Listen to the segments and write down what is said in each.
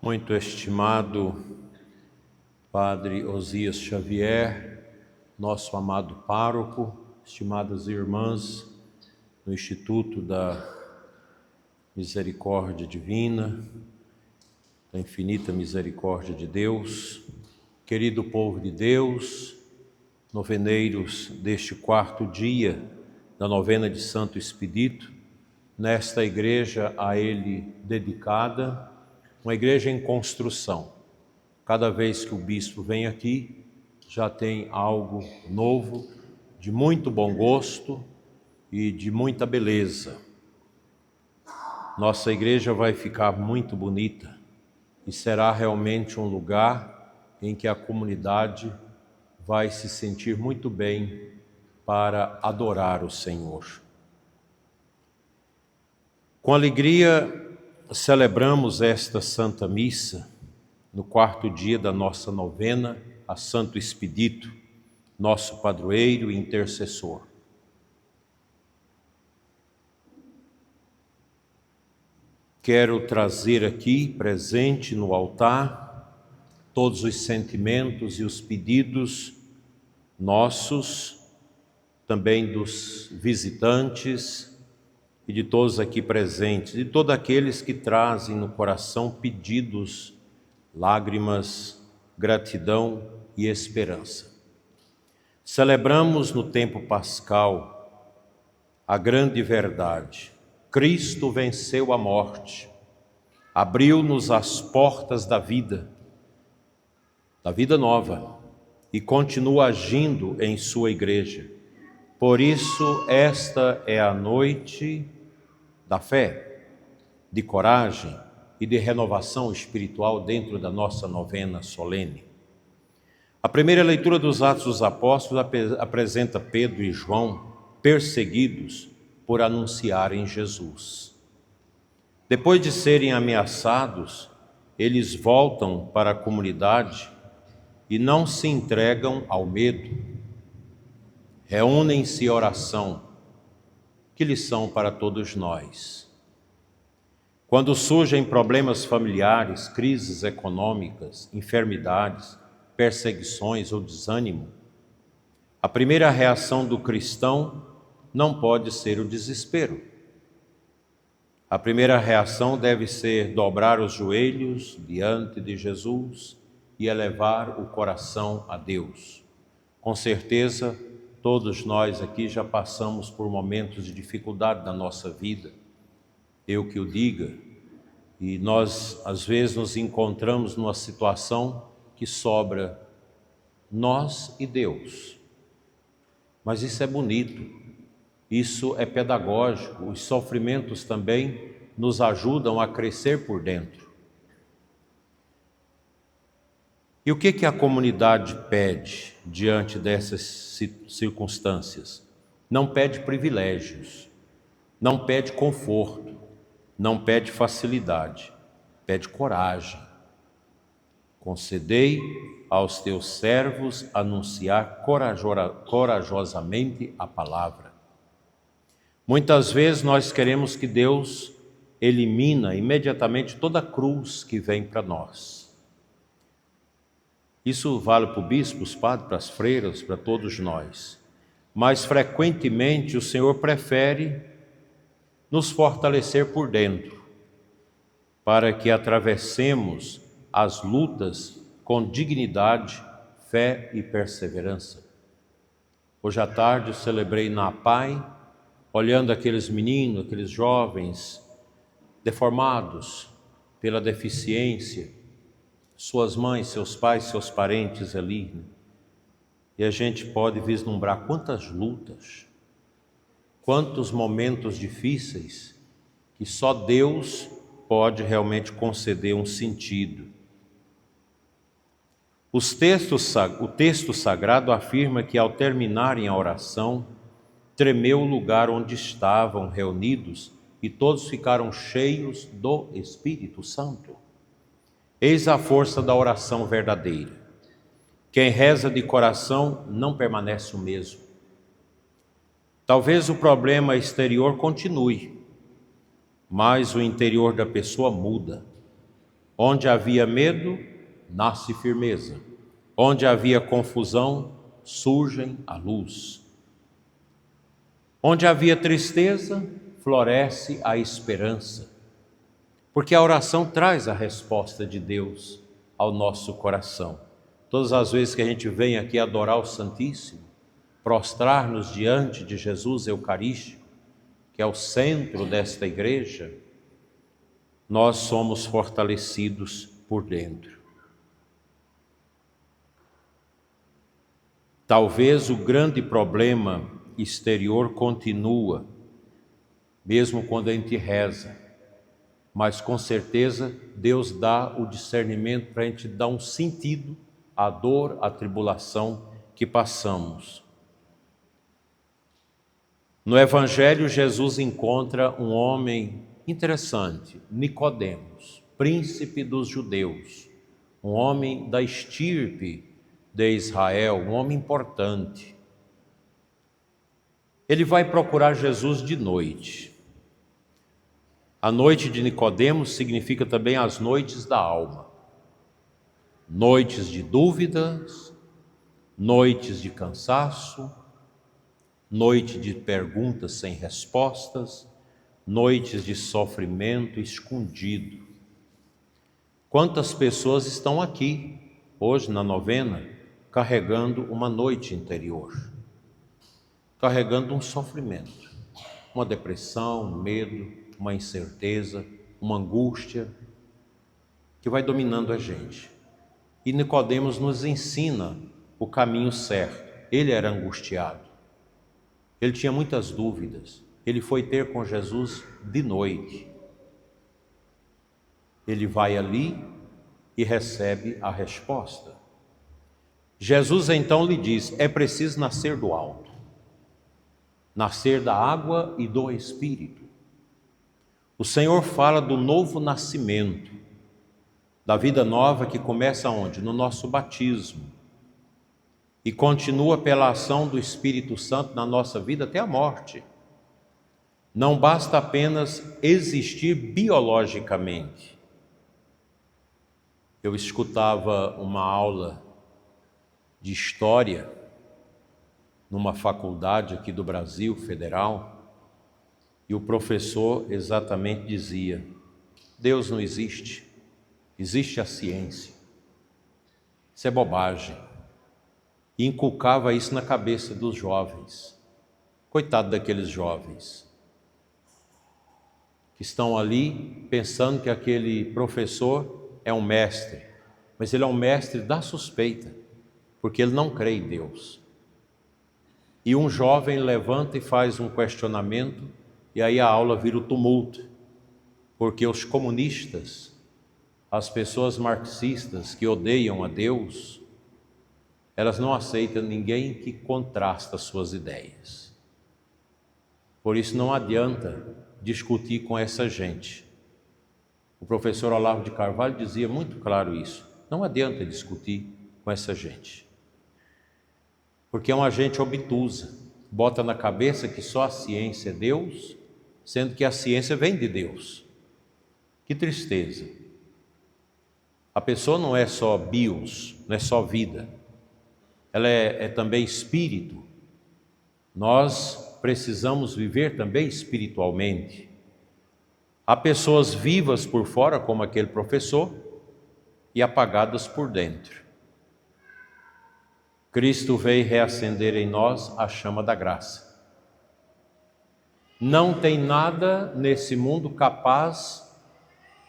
Muito estimado Padre Osias Xavier, nosso amado pároco, estimadas irmãs no Instituto da Misericórdia Divina, da Infinita Misericórdia de Deus, querido povo de Deus, noveneiros deste quarto dia da novena de Santo Expedito, nesta igreja a ele dedicada, uma igreja em construção. Cada vez que o bispo vem aqui, já tem algo novo, de muito bom gosto e de muita beleza. Nossa igreja vai ficar muito bonita e será realmente um lugar em que a comunidade vai se sentir muito bem para adorar o Senhor. Com alegria, celebramos esta Santa Missa no quarto dia da nossa novena a Santo Expedito, nosso padroeiro e intercessor. Quero trazer aqui, presente no altar, todos os sentimentos e os pedidos nossos, também dos visitantes e de todos aqui presentes, de todos aqueles que trazem no coração pedidos, lágrimas, gratidão e esperança. Celebramos no tempo pascal a grande verdade. Cristo venceu a morte, abriu-nos as portas da vida nova, e continua agindo em sua igreja. Por isso, esta é a noite da fé, de coragem e de renovação espiritual dentro da nossa novena solene. A primeira leitura dos Atos dos Apóstolos apresenta Pedro e João perseguidos por anunciarem Jesus. Depois de serem ameaçados, eles voltam para a comunidade e não se entregam ao medo. Reúnem-se em oração. Que lição para todos nós. Quando surgem problemas familiares, crises econômicas, enfermidades, perseguições ou desânimo, a primeira reação do cristão não pode ser o desespero. A primeira reação deve ser dobrar os joelhos diante de Jesus e elevar o coração a Deus. Com certeza, todos nós aqui já passamos por momentos de dificuldade na nossa vida, eu que o diga, e nós às vezes nos encontramos numa situação que sobra nós e Deus. Mas isso é bonito, isso é pedagógico, os sofrimentos também nos ajudam a crescer por dentro. E o que a comunidade pede diante dessas circunstâncias? Não pede privilégios, não pede conforto, não pede facilidade, pede coragem. Concedei aos teus servos anunciar corajosamente a palavra. Muitas vezes nós queremos que Deus elimina imediatamente toda a cruz que vem para nós. Isso vale para o bispo, os padres, para as freiras, para todos nós. Mas frequentemente o Senhor prefere nos fortalecer por dentro, para que atravessemos as lutas com dignidade, fé e perseverança. Hoje à tarde eu celebrei na PAI, olhando aqueles meninos, aqueles jovens deformados pela deficiência, suas mães, seus pais, seus parentes ali, né? E a gente pode vislumbrar quantas lutas, quantos momentos difíceis que só Deus pode realmente conceder um sentido. O texto sagrado afirma que ao terminarem a oração, tremeu o lugar onde estavam reunidos e todos ficaram cheios do Espírito Santo. Eis a força da oração verdadeira. Quem reza de coração não permanece o mesmo. Talvez o problema exterior continue, mas o interior da pessoa muda. Onde havia medo, nasce firmeza. Onde havia confusão, surge a luz. Onde havia tristeza, floresce a esperança. Porque a oração traz a resposta de Deus ao nosso coração. Todas as vezes que a gente vem aqui adorar o Santíssimo, prostrar-nos diante de Jesus Eucarístico, que é o centro desta igreja, nós somos fortalecidos por dentro. Talvez o grande problema exterior continua, mesmo quando a gente reza, mas com certeza Deus dá o discernimento para a gente dar um sentido à dor, à tribulação que passamos. No Evangelho, Jesus encontra um homem interessante, Nicodemos, príncipe dos judeus, um homem da estirpe de Israel, um homem importante. Ele vai procurar Jesus de noite. A noite de Nicodemos significa também as noites da alma. Noites de dúvidas, noites de cansaço, noite de perguntas sem respostas, noites de sofrimento escondido. Quantas pessoas estão aqui, hoje na novena, carregando uma noite interior, carregando um sofrimento, uma depressão, um medo, uma incerteza, uma angústia que vai dominando a gente. E Nicodemos nos ensina o caminho certo. Ele era angustiado, ele tinha muitas dúvidas. Ele foi ter com Jesus de noite. Ele vai ali e recebe a resposta. Jesus então lhe diz: é preciso nascer do alto, nascer da água e do Espírito. O Senhor fala do novo nascimento, da vida nova que começa onde? No nosso batismo. E continua pela ação do Espírito Santo na nossa vida até a morte. Não basta apenas existir biologicamente. Eu escutava uma aula de história numa faculdade aqui do Brasil, federal, e o professor exatamente dizia: Deus não existe, existe a ciência. Isso é bobagem. E inculcava isso na cabeça dos jovens. Coitado daqueles jovens que estão ali pensando que aquele professor é um mestre, mas ele é um mestre da suspeita, porque ele não crê em Deus. E um jovem levanta e faz um questionamento, e aí a aula vira o tumulto, porque os comunistas, as pessoas marxistas que odeiam a Deus, elas não aceitam ninguém que contrasta suas ideias. Por isso não adianta discutir com essa gente. O professor Olavo de Carvalho dizia muito claro isso. Não adianta discutir com essa gente, porque é uma gente obtusa, bota na cabeça que só a ciência é Deus, sendo que a ciência vem de Deus. Que tristeza! A pessoa não é só bios, não é só vida, ela é também espírito. Nós precisamos viver também espiritualmente. Há pessoas vivas por fora, como aquele professor, e apagadas por dentro. Cristo veio reacender em nós a chama da graça. Não tem nada nesse mundo capaz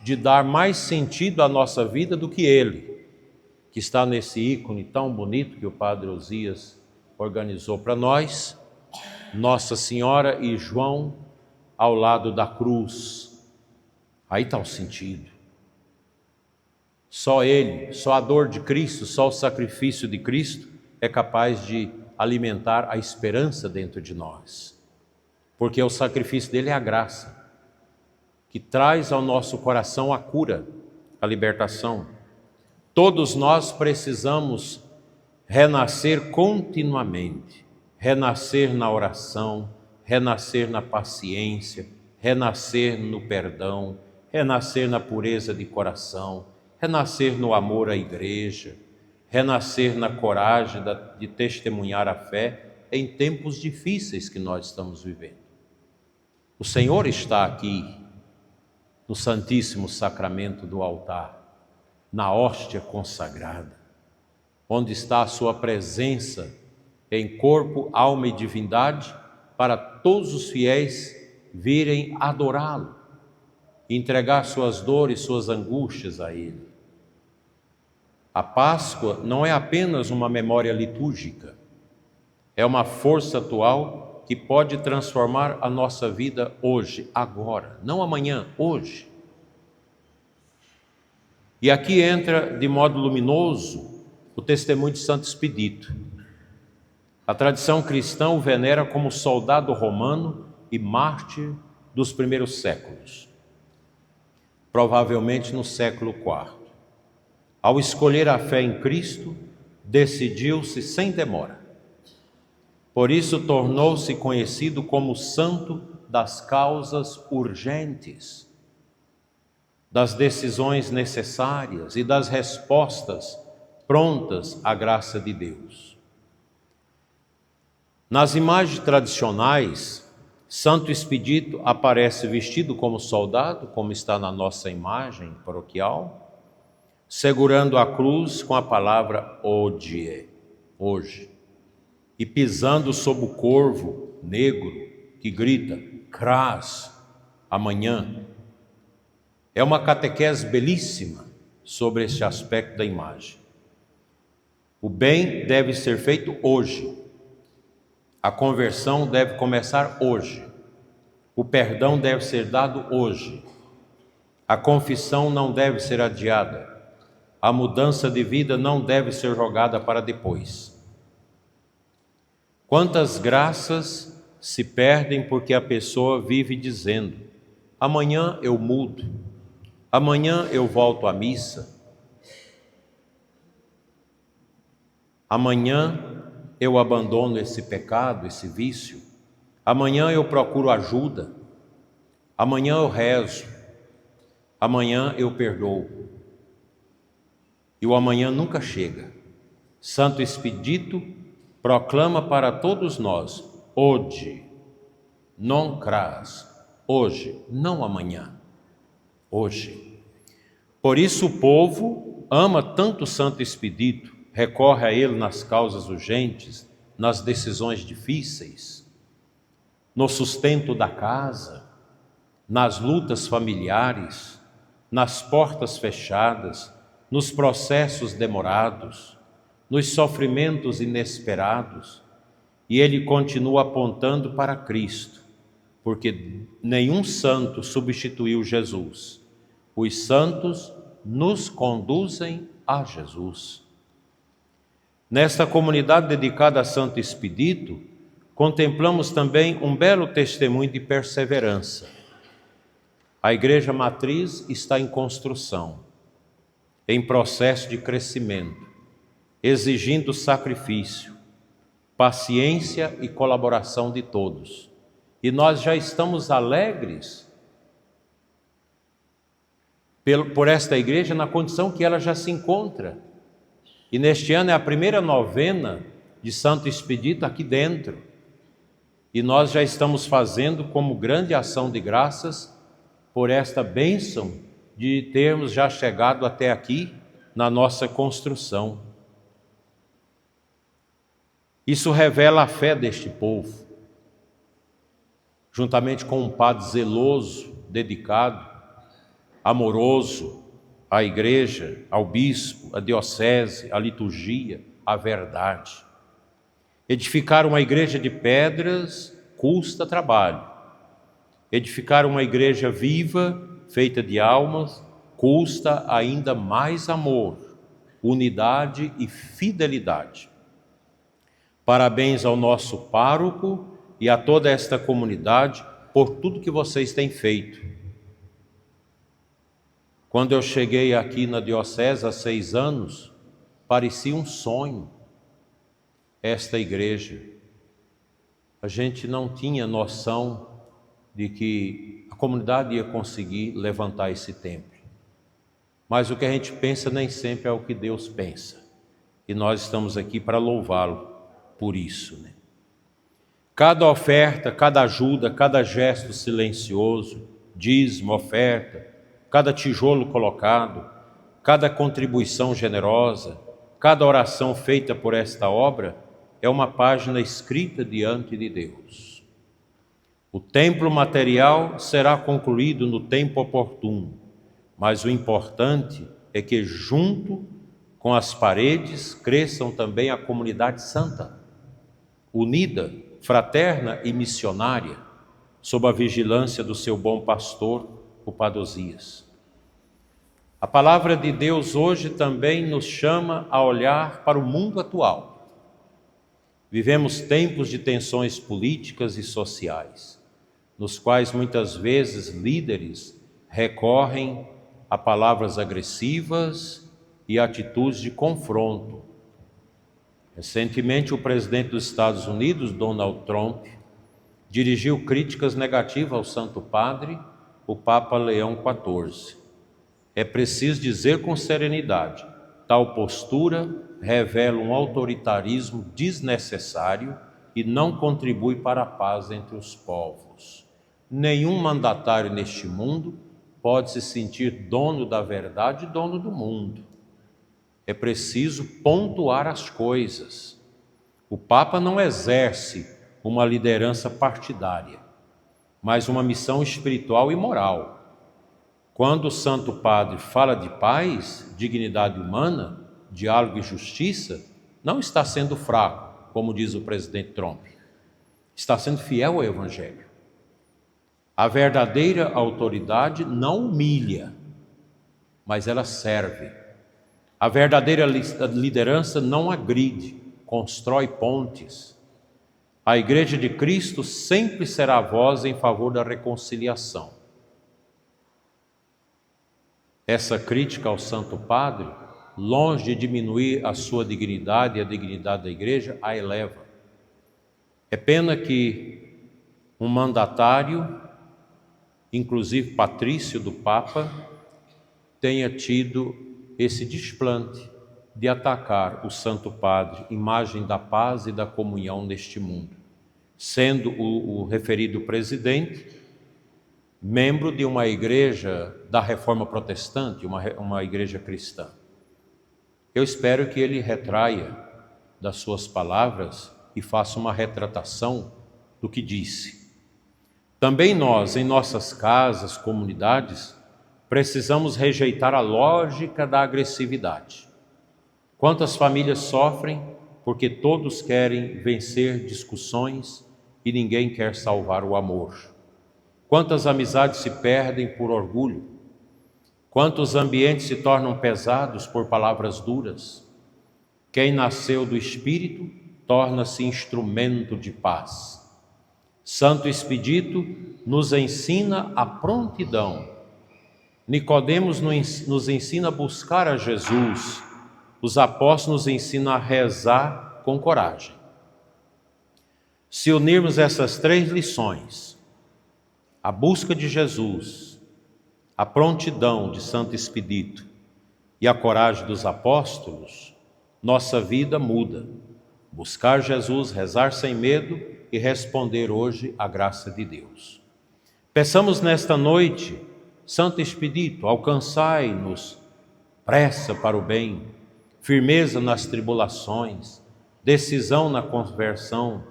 de dar mais sentido à nossa vida do que Ele, que está nesse ícone tão bonito que o Padre Osias organizou para nós, Nossa Senhora e João ao lado da cruz. Aí está o sentido. Só Ele, só a dor de Cristo, só o sacrifício de Cristo é capaz de alimentar a esperança dentro de nós. Porque o sacrifício dele é a graça, que traz ao nosso coração a cura, a libertação. Todos nós precisamos renascer continuamente, renascer na oração, renascer na paciência, renascer no perdão, renascer na pureza de coração, renascer no amor à igreja, renascer na coragem de testemunhar a fé em tempos difíceis que nós estamos vivendo. O Senhor está aqui no Santíssimo Sacramento do altar, na hóstia consagrada, onde está a sua presença em corpo, alma e divindade, para todos os fiéis virem adorá-lo, entregar suas dores, suas angústias a Ele. A Páscoa não é apenas uma memória litúrgica, é uma força atual que pode transformar a nossa vida hoje, agora, não amanhã, hoje. E aqui entra de modo luminoso o testemunho de Santo Expedito. A tradição cristã o venera como soldado romano e mártir dos primeiros séculos, provavelmente no século IV. Ao escolher a fé em Cristo, decidiu-se sem demora. Por isso tornou-se conhecido como santo das causas urgentes, das decisões necessárias e das respostas prontas à graça de Deus. Nas imagens tradicionais, Santo Expedito aparece vestido como soldado, como está na nossa imagem paroquial, segurando a cruz com a palavra hodie, hoje, e pisando sob o corvo negro que grita, cras, amanhã. É uma catequese belíssima sobre esse aspecto da imagem. O bem deve ser feito hoje. A conversão deve começar hoje. O perdão deve ser dado hoje. A confissão não deve ser adiada. A mudança de vida não deve ser jogada para depois. Quantas graças se perdem porque a pessoa vive dizendo: amanhã eu mudo, amanhã eu volto à missa, amanhã eu abandono esse pecado, esse vício, amanhã eu procuro ajuda, amanhã eu rezo, amanhã eu perdoo. E o amanhã nunca chega. Santo Expedito proclama para todos nós, hoje, non cras, hoje, não amanhã, hoje. Por isso o povo ama tanto Santo Expedito, recorre a ele nas causas urgentes, nas decisões difíceis, no sustento da casa, nas lutas familiares, nas portas fechadas, nos processos demorados, nos sofrimentos inesperados, e ele continua apontando para Cristo, porque nenhum santo substituiu Jesus. Os santos nos conduzem a Jesus. Nesta comunidade dedicada a Santo Expedito, contemplamos também um belo testemunho de perseverança. A Igreja Matriz está em construção, em processo de crescimento, exigindo sacrifício, paciência e colaboração de todos. E nós já estamos alegres por esta igreja na condição que ela já se encontra. E neste ano é a primeira novena de Santo Expedito aqui dentro. E nós já estamos fazendo como grande ação de graças por esta bênção de termos já chegado até aqui na nossa construção. Isso revela a fé deste povo, juntamente com um padre zeloso, dedicado, amoroso à igreja, ao bispo, à diocese, à liturgia, à verdade. Edificar uma igreja de pedras custa trabalho. Edificar uma igreja viva, feita de almas, custa ainda mais amor, unidade e fidelidade. Parabéns ao nosso pároco e a toda esta comunidade por tudo que vocês têm feito. Quando eu cheguei aqui na diocese há 6 anos, parecia um sonho esta igreja. A gente não tinha noção de que a comunidade ia conseguir levantar esse templo. mas o que a gente pensa nem sempre é o que Deus pensa. E nós estamos aqui para louvá-lo por isso, né? Cada oferta, cada ajuda, cada gesto silencioso, dízimo, oferta, cada tijolo colocado, cada contribuição generosa, cada oração feita por esta obra é uma página escrita diante de Deus. O templo material será concluído no tempo oportuno, mas o importante é que junto com as paredes cresçam também a comunidade santa, unida, fraterna e missionária, sob a vigilância do seu bom pastor, o Padre Osias. A palavra de Deus hoje também nos chama a olhar para o mundo atual. Vivemos tempos de tensões políticas e sociais, nos quais muitas vezes líderes recorrem a palavras agressivas e atitudes de confronto. Recentemente, o presidente dos Estados Unidos, Donald Trump, dirigiu críticas negativas ao Santo Padre, o Papa Leão XIV. É preciso dizer com serenidade, tal postura revela um autoritarismo desnecessário e não contribui para a paz entre os povos. Nenhum mandatário neste mundo pode se sentir dono da verdade e dono do mundo. É preciso pontuar as coisas. O Papa não exerce uma liderança partidária, mas uma missão espiritual e moral. Quando o Santo Padre fala de paz, dignidade humana, diálogo e justiça, não está sendo fraco, como diz o presidente Trump. Está sendo fiel ao Evangelho. A verdadeira autoridade não humilha, mas ela serve. A verdadeira liderança não agride, constrói pontes. A Igreja de Cristo sempre será voz em favor da reconciliação. Essa crítica ao Santo Padre, longe de diminuir a sua dignidade e a dignidade da Igreja, a eleva. É pena que um mandatário, inclusive patrício do Papa, tenha tido esse desplante de atacar o Santo Padre, imagem da paz e da comunhão neste mundo, sendo o referido presidente membro de uma igreja da Reforma Protestante, uma igreja cristã. Eu espero que ele retraia das suas palavras e faça uma retratação do que disse. Também nós, em nossas casas, comunidades, precisamos rejeitar a lógica da agressividade. Quantas famílias sofrem porque todos querem vencer discussões e ninguém quer salvar o amor? Quantas amizades se perdem por orgulho? Quantos ambientes se tornam pesados por palavras duras? Quem nasceu do Espírito torna-se instrumento de paz. Santo Expedito nos ensina a prontidão. Nicodemos nos ensina a buscar a Jesus. Os apóstolos nos ensinam a rezar com coragem. Se unirmos essas três lições, a busca de Jesus, a prontidão de Santo Expedito e a coragem dos apóstolos, nossa vida muda. Buscar Jesus, rezar sem medo e responder hoje à graça de Deus. Peçamos nesta noite, Santo Expedito, alcançai-nos pressa para o bem, firmeza nas tribulações, decisão na conversão,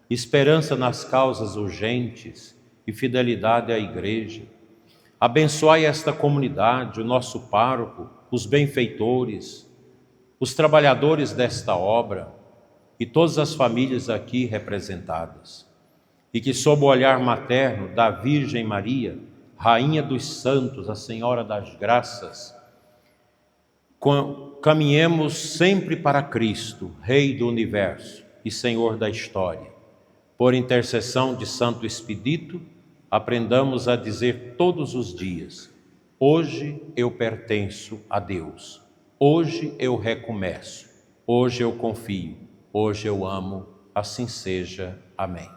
esperança nas causas urgentes e fidelidade à Igreja. Abençoai esta comunidade, o nosso pároco, os benfeitores, os trabalhadores desta obra e todas as famílias aqui representadas. E que sob o olhar materno da Virgem Maria, Rainha dos Santos, a Senhora das Graças, caminhemos sempre para Cristo, Rei do Universo e Senhor da História. Por intercessão de Santo Expedito, aprendamos a dizer todos os dias: hoje eu pertenço a Deus, hoje eu recomeço, hoje eu confio, hoje eu amo, assim seja. Amém.